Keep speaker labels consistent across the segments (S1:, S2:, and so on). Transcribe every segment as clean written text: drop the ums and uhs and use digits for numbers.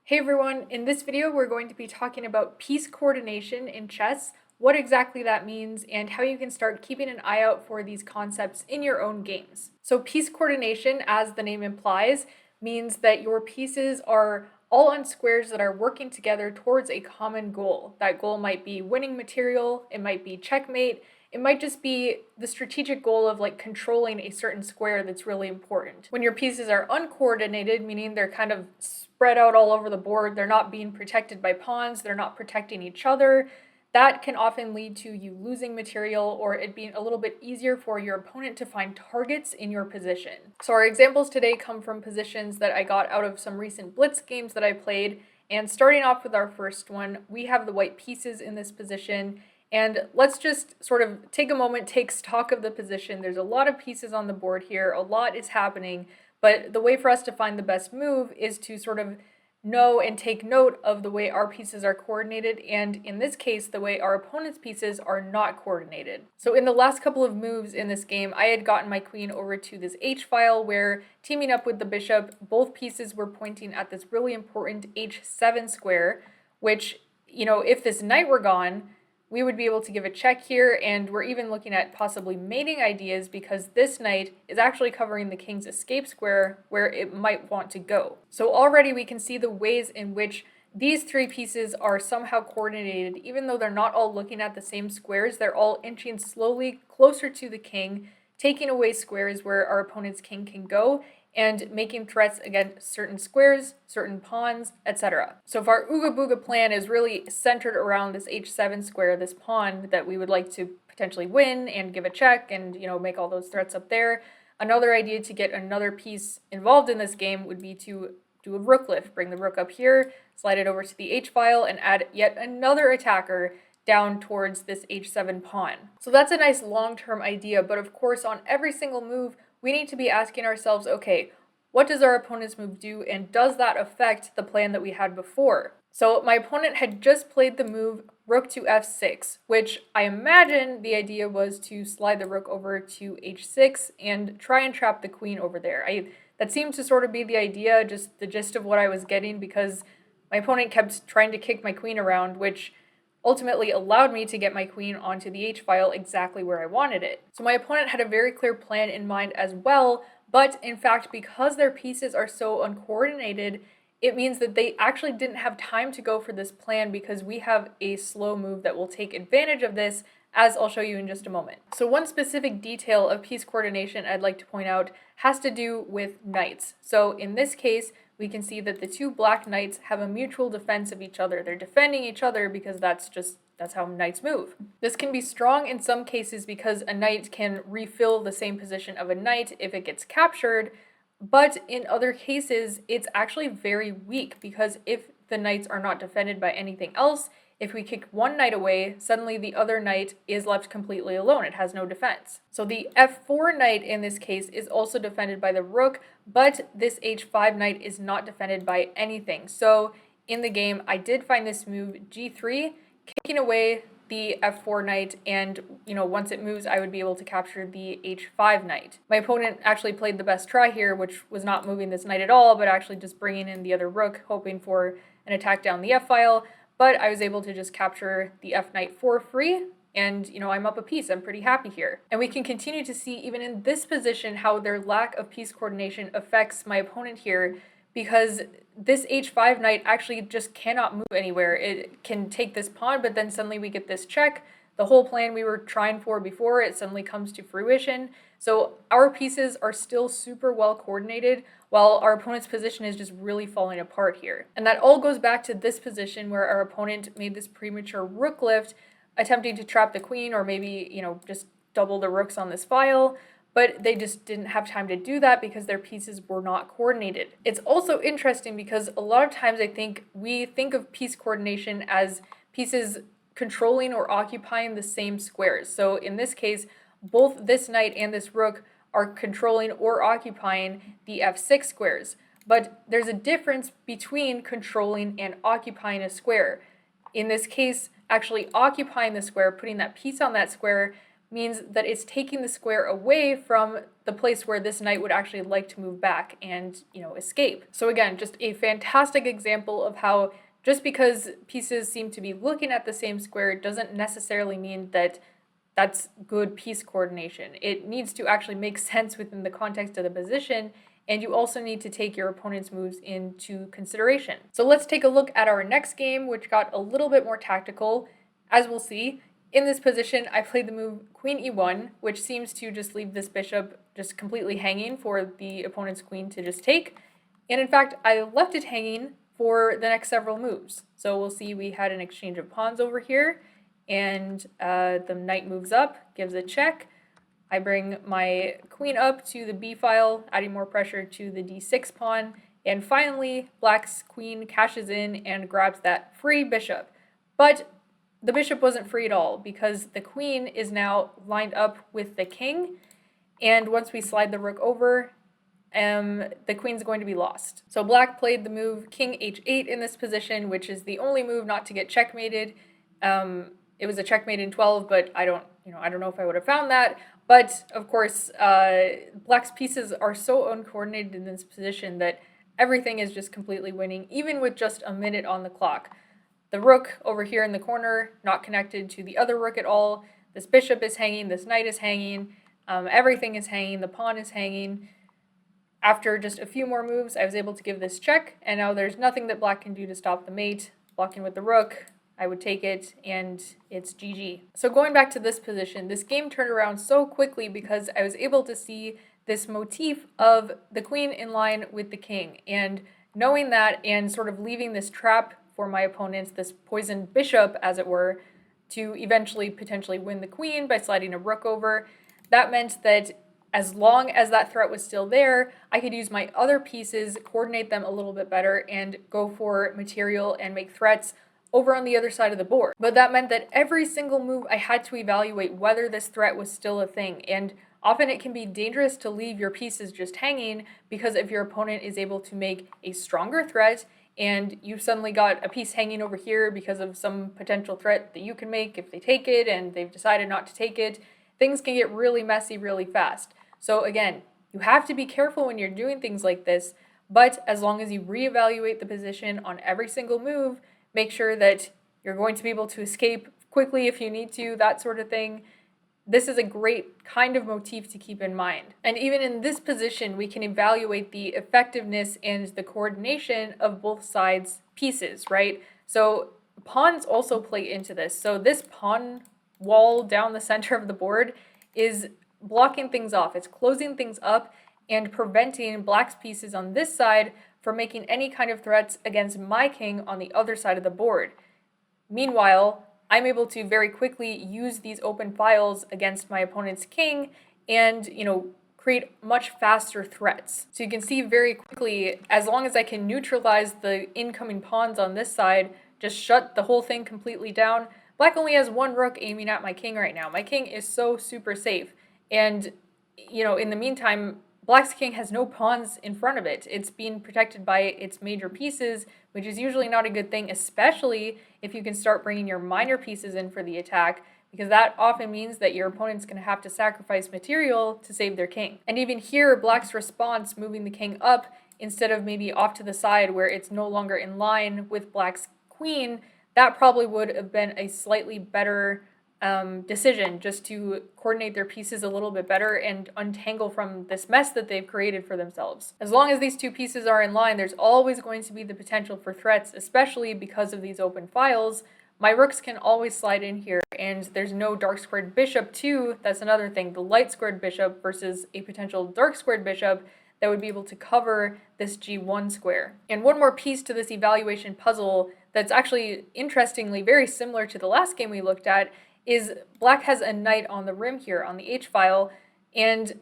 S1: Hey everyone, in this video we're going to be talking about piece coordination in chess, what exactly that means, and how you can start keeping an eye out for these concepts in your own games. So piece coordination, as the name implies, means that your pieces are all on squares that are working together towards a common goal. That goal might be winning material, it might be checkmate, it might just be the strategic goal of controlling a certain square that's really important. When your pieces are uncoordinated, meaning they're kind of spread out all over the board, they're not being protected by pawns, they're not protecting each other, that can often lead to you losing material or it being a little bit easier for your opponent to find targets in your position. So our examples today come from positions that I got out of some recent blitz games that I played, and starting off with our first one, we have the white pieces in this position. And let's just sort of take a moment, take stock of the position. There's a lot of pieces on the board here, a lot is happening, but the way for us to find the best move is to sort of know and take note of the way our pieces are coordinated, and in this case, the way our opponent's pieces are not coordinated. So in the last couple of moves in this game, I had gotten my queen over to this h-file where, teaming up with the bishop, both pieces were pointing at this really important h7 square, which, if this knight were gone, we would be able to give a check here, and we're even looking at possibly mating ideas because this knight is actually covering the king's escape square where it might want to go. So already we can see the ways in which these three pieces are somehow coordinated. Even though they're not all looking at the same squares, they're all inching slowly closer to the king, taking away squares where our opponent's king can go, and making threats against certain squares, certain pawns, etc. So if our Ooga Booga plan is really centered around this h7 square, this pawn that we would like to potentially win and give a check and, make all those threats up there, another idea to get another piece involved in this game would be to do a rook lift. Bring the rook up here, slide it over to the h-file, and add yet another attacker down towards this h7 pawn. So that's a nice long-term idea, but of course on every single move, we need to be asking ourselves, okay, what does our opponent's move do, and does that affect the plan that we had before? So my opponent had just played the move rook to f6, which I imagine the idea was to slide the rook over to h6 and try and trap the queen over there. That seemed to sort of be the idea, just the gist of what I was getting, because my opponent kept trying to kick my queen around, which ultimately allowed me to get my queen onto the h-file exactly where I wanted it. So my opponent had a very clear plan in mind as well, but in fact, because their pieces are so uncoordinated, it means that they actually didn't have time to go for this plan because we have a slow move that will take advantage of this, as I'll show you in just a moment. So one specific detail of piece coordination I'd like to point out has to do with knights. So in this case, we can see that the two black knights have a mutual defense of each other. They're defending each other because that's how knights move. This can be strong in some cases because a knight can refill the same position of a knight if it gets captured, but in other cases, it's actually very weak because if the knights are not defended by anything else, if we kick one knight away, suddenly the other knight is left completely alone. It has no defense. So the f4 knight in this case is also defended by the rook, but this h5 knight is not defended by anything. So in the game, I did find this move g3, kicking away the f4 knight, and once it moves, I would be able to capture the h5 knight. My opponent actually played the best try here, which was not moving this knight at all, but actually just bringing in the other rook, hoping for an attack down the f-file. But I was able to just capture the f knight for free, and I'm up a piece. I'm pretty happy here. And we can continue to see even in this position how their lack of piece coordination affects my opponent here, because this h5 knight actually just cannot move anywhere. It can take this pawn, but then suddenly we get this check. The whole plan we were trying for before, it suddenly comes to fruition. So our pieces are still super well coordinated, while our opponent's position is just really falling apart here. And that all goes back to this position where our opponent made this premature rook lift, attempting to trap the queen or maybe, just double the rooks on this file, but they just didn't have time to do that because their pieces were not coordinated. It's also interesting because a lot of times I think we think of piece coordination as pieces controlling or occupying the same squares. So in this case, both this knight and this rook are controlling or occupying the f6 squares. But there's a difference between controlling and occupying a square. In this case, actually occupying the square, putting that piece on that square, means that it's taking the square away from the place where this knight would actually like to move back and, escape. So again, just a fantastic example of how just because pieces seem to be looking at the same square doesn't necessarily mean that that's good piece coordination. It needs to actually make sense within the context of the position, and you also need to take your opponent's moves into consideration. So let's take a look at our next game, which got a little bit more tactical. As we'll see, in this position, I played the move Queen E1, which seems to just leave this bishop just completely hanging for the opponent's queen to just take. And in fact, I left it hanging for the next several moves. So we'll see we had an exchange of pawns over here, and the knight moves up, gives a check. I bring my queen up to the b file, adding more pressure to the d6 pawn, and finally, black's queen cashes in and grabs that free bishop. But the bishop wasn't free at all, because the queen is now lined up with the king, and once we slide the rook over, the queen's going to be lost. So black played the move king h8 in this position, which is the only move not to get checkmated. It was a checkmate in 12, but I don't know if I would have found that. But of course, black's pieces are so uncoordinated in this position that everything is just completely winning, even with just a minute on the clock. The rook over here in the corner, not connected to the other rook at all. This bishop is hanging, this knight is hanging, everything is hanging, the pawn is hanging. After just a few more moves, I was able to give this check, and now there's nothing that black can do to stop the mate. Blocking with the rook, I would take it, and it's GG. So going back to this position, this game turned around so quickly because I was able to see this motif of the queen in line with the king, and knowing that and sort of leaving this trap for my opponents, this poisoned bishop, as it were, to eventually potentially win the queen by sliding a rook over, that meant that as long as that threat was still there, I could use my other pieces, coordinate them a little bit better, and go for material and make threats over on the other side of the board. But that meant that every single move I had to evaluate whether this threat was still a thing, and often it can be dangerous to leave your pieces just hanging, because if your opponent is able to make a stronger threat and you've suddenly got a piece hanging over here because of some potential threat that you can make if they take it and they've decided not to take it, things can get really messy really fast. So again, you have to be careful when you're doing things like this, but as long as you reevaluate the position on every single move, make sure that you're going to be able to escape quickly if you need to, that sort of thing. This is a great kind of motif to keep in mind. And even in this position, we can evaluate the effectiveness and the coordination of both sides' pieces, right? So pawns also play into this. So this pawn wall down the center of the board is blocking things off. It's closing things up and preventing black's pieces on this side from making any kind of threats against my king on the other side of the board. Meanwhile, I'm able to very quickly use these open files against my opponent's king and, create much faster threats. So you can see very quickly, as long as I can neutralize the incoming pawns on this side, just shut the whole thing completely down. Black only has one rook aiming at my king right now. My king is so super safe. And, in the meantime, black's king has no pawns in front of it. It's being protected by its major pieces, which is usually not a good thing, especially if you can start bringing your minor pieces in for the attack, because that often means that your opponent's going to have to sacrifice material to save their king. And even here, black's response, moving the king up instead of maybe off to the side where it's no longer in line with black's queen, that probably would have been a slightly better decision, just to coordinate their pieces a little bit better and untangle from this mess that they've created for themselves. As long as these two pieces are in line, there's always going to be the potential for threats, especially because of these open files. My rooks can always slide in here, and there's no dark squared bishop too. That's another thing, the light squared bishop versus a potential dark squared bishop that would be able to cover this g1 square. And one more piece to this evaluation puzzle that's actually interestingly very similar to the last game we looked at is black has a knight on the rim here on the h-file, and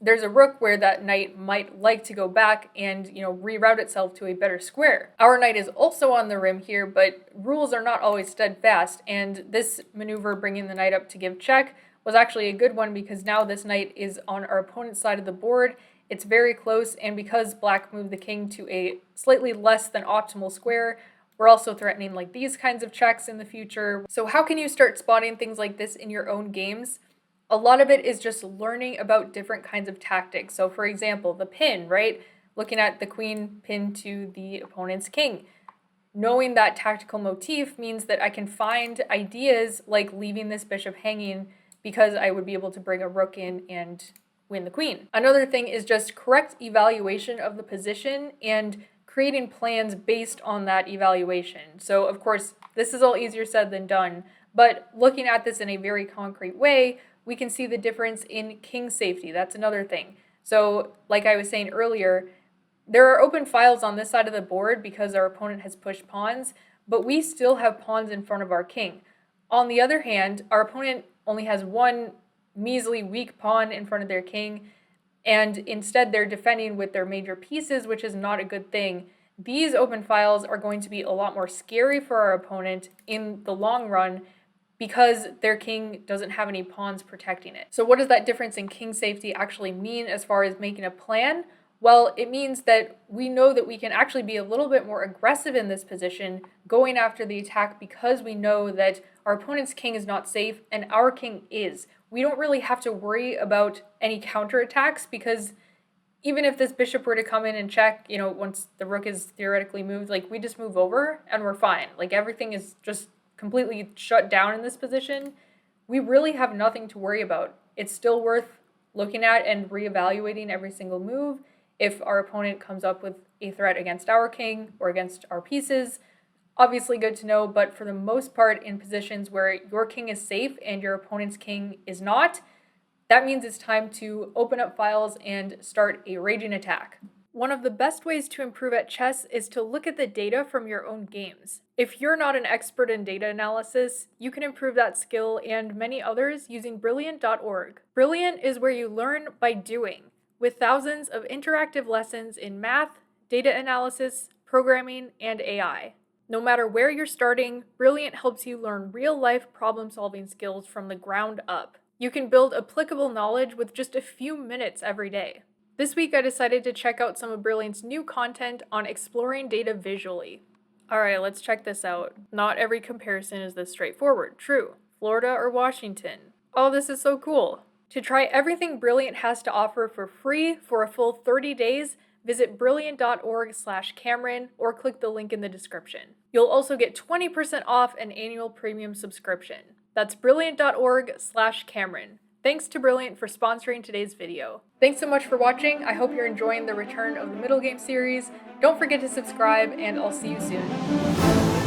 S1: there's a rook where that knight might like to go back and, reroute itself to a better square. Our knight is also on the rim here, but rules are not always steadfast, and this maneuver, bringing the knight up to give check, was actually a good one because now this knight is on our opponent's side of the board. It's very close, and because black moved the king to a slightly less than optimal square, we're also threatening these kinds of checks in the future. So how can you start spotting things like this in your own games? A lot of it is just learning about different kinds of tactics. So for example, the pin, right? Looking at the queen pin to the opponent's king. Knowing that tactical motif means that I can find ideas like leaving this bishop hanging because I would be able to bring a rook in and win the queen. Another thing is just correct evaluation of the position and creating plans based on that evaluation. So of course, this is all easier said than done, but looking at this in a very concrete way, we can see the difference in king safety. That's another thing. So like I was saying earlier, there are open files on this side of the board because our opponent has pushed pawns, but we still have pawns in front of our king. On the other hand, our opponent only has one measly weak pawn in front of their king, and instead they're defending with their major pieces, which is not a good thing. These open files are going to be a lot more scary for our opponent in the long run because their king doesn't have any pawns protecting it. So what does that difference in king safety actually mean as far as making a plan? Well, it means that we know that we can actually be a little bit more aggressive in this position, going after the attack because we know that our opponent's king is not safe and our king is. We don't really have to worry about any counterattacks because even if this bishop were to come in and check, once the rook is theoretically moved, like we just move over and we're fine. Like everything is just completely shut down in this position. We really have nothing to worry about. It's still worth looking at and reevaluating every single move. If our opponent comes up with a threat against our king or against our pieces, obviously good to know, but for the most part in positions where your king is safe and your opponent's king is not, that means it's time to open up files and start a raging attack. One of the best ways to improve at chess is to look at the data from your own games. If you're not an expert in data analysis, you can improve that skill and many others using Brilliant.org. Brilliant is where you learn by doing, with thousands of interactive lessons in math, data analysis, programming, and AI. No matter where you're starting, Brilliant helps you learn real-life problem-solving skills from the ground up. You can build applicable knowledge with just a few minutes every day. This week I decided to check out some of Brilliant's new content on exploring data visually. Alright, let's check this out. Not every comparison is this straightforward. True. Florida or Washington? Oh, this is so cool. To try everything Brilliant has to offer for free for a full 30 days, visit brilliant.org/Kamryn or click the link in the description. You'll also get 20% off an annual premium subscription. That's brilliant.org/Kamryn. Thanks to Brilliant for sponsoring today's video. Thanks so much for watching. I hope you're enjoying the return of the Middlegame series. Don't forget to subscribe, and I'll see you soon.